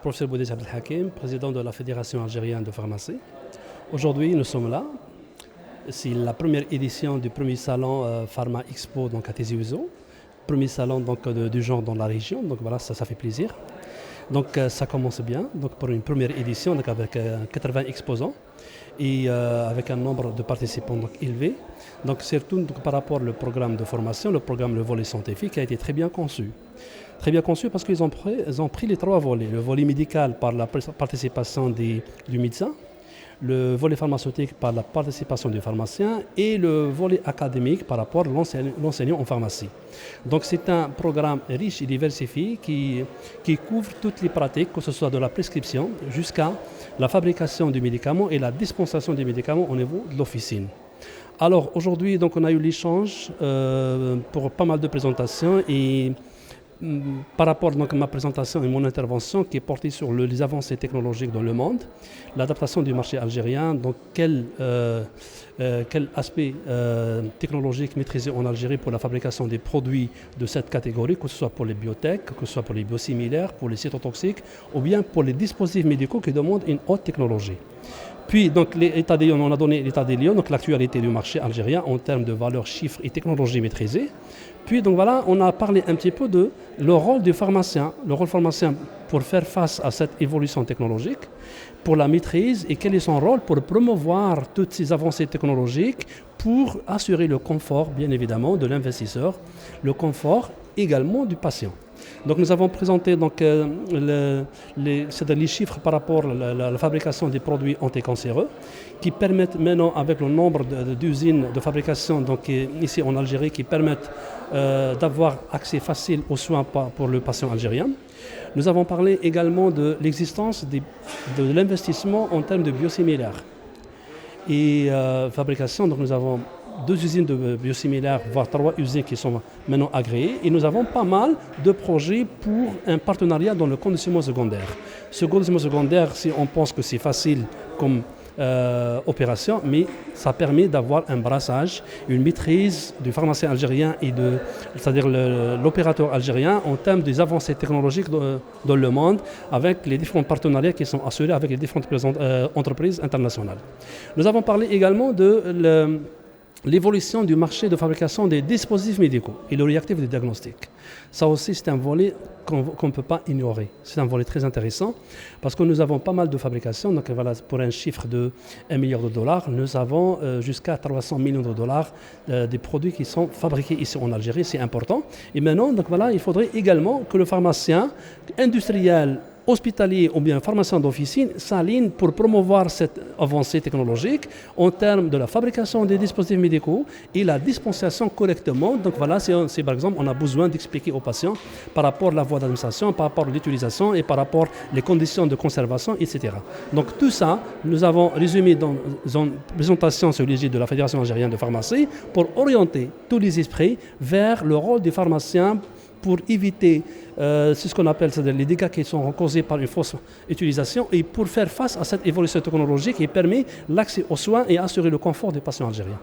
professeur Boudez Abdelhakim, président de la Fédération algérienne de pharmacie. Aujourd'hui, nous sommes là. C'est la première édition du premier salon Pharma Expo donc, à Tizi Ouzou. Premier salon donc, du genre dans la région, donc voilà, ça fait plaisir. Donc ça commence bien, donc pour une première édition donc, avec 80 exposants et avec un nombre de participants donc, élevé. Donc surtout donc, par rapport au programme de formation, le volet scientifique a été très bien conçu. Très bien conçu parce qu'ils ont pris les trois volets. Le volet médical par la participation du médecin, le volet pharmaceutique par la participation du pharmacien et le volet académique par rapport à l'enseignant en pharmacie. Donc c'est un programme riche et diversifié qui couvre toutes les pratiques, que ce soit de la prescription jusqu'à la fabrication du médicament et la dispensation des médicaments au niveau de l'officine. Alors aujourd'hui, donc, on a eu l'échange pour pas mal de présentations et par rapport donc, à ma présentation et mon intervention qui est portée sur les avancées technologiques dans le monde, l'adaptation du marché algérien, donc quel aspect technologique maîtrisé en Algérie pour la fabrication des produits de cette catégorie, que ce soit pour les biotech, que ce soit pour les biosimilaires, pour les cytotoxiques ou bien pour les dispositifs médicaux qui demandent une haute technologie. Puis, donc, on a donné l'état des lieux, donc l'actualité du marché algérien en termes de valeurs, chiffres et technologies maîtrisées. Puis, donc voilà, on a parlé un petit peu de le rôle du pharmacien, pour faire face à cette évolution technologique, pour la maîtrise et quel est son rôle pour promouvoir toutes ces avancées technologiques pour assurer le confort, bien évidemment, de l'investisseur, le confort également du patient. Donc nous avons présenté donc, les chiffres par rapport à la fabrication des produits anticancéreux qui permettent maintenant, avec le nombre d'usines de fabrication donc, ici en Algérie, qui permettent d'avoir accès facile aux soins pour le patient algérien. Nous avons parlé également de l'existence de l'investissement en termes de biosimilaires et fabrication. Donc nous avons 2 usines de biosimilaires, voire 3 usines qui sont maintenant agréées. Et nous avons pas mal de projets pour un partenariat dans le conditionnement secondaire. Ce conditionnement secondaire, si on pense que c'est facile comme opération, mais ça permet d'avoir un brassage, une maîtrise du pharmacien algérien c'est-à-dire l'opérateur algérien en termes des avancées technologiques dans le monde avec les différents partenariats qui sont assurés avec les différentes entreprises internationales. Nous avons parlé également de l'évolution du marché de fabrication des dispositifs médicaux et le réactif de diagnostic. Ça aussi, c'est un volet qu'on ne peut pas ignorer. C'est un volet très intéressant parce que nous avons pas mal de fabrication. Donc voilà, pour un chiffre de $1 milliard, nous avons jusqu'à 300 millions de dollars des produits qui sont fabriqués ici en Algérie. C'est important. Et maintenant, donc voilà, il faudrait également que le pharmacien industriel hospitalier ou bien pharmacien d'officine s'aligne pour promouvoir cette avancée technologique en termes de la fabrication des dispositifs médicaux et la dispensation correctement. Donc voilà, c'est par exemple, on a besoin d'expliquer aux patients par rapport à la voie d'administration, par rapport à l'utilisation et par rapport aux conditions de conservation, etc. Donc tout ça, nous avons résumé dans une présentation sur l'égide de la Fédération algérienne de pharmacie pour orienter tous les esprits vers le rôle du pharmacien pour éviter c'est ce qu'on appelle les dégâts qui sont causés par une fausse utilisation et pour faire face à cette évolution technologique qui permet l'accès aux soins et assurer le confort des patients algériens.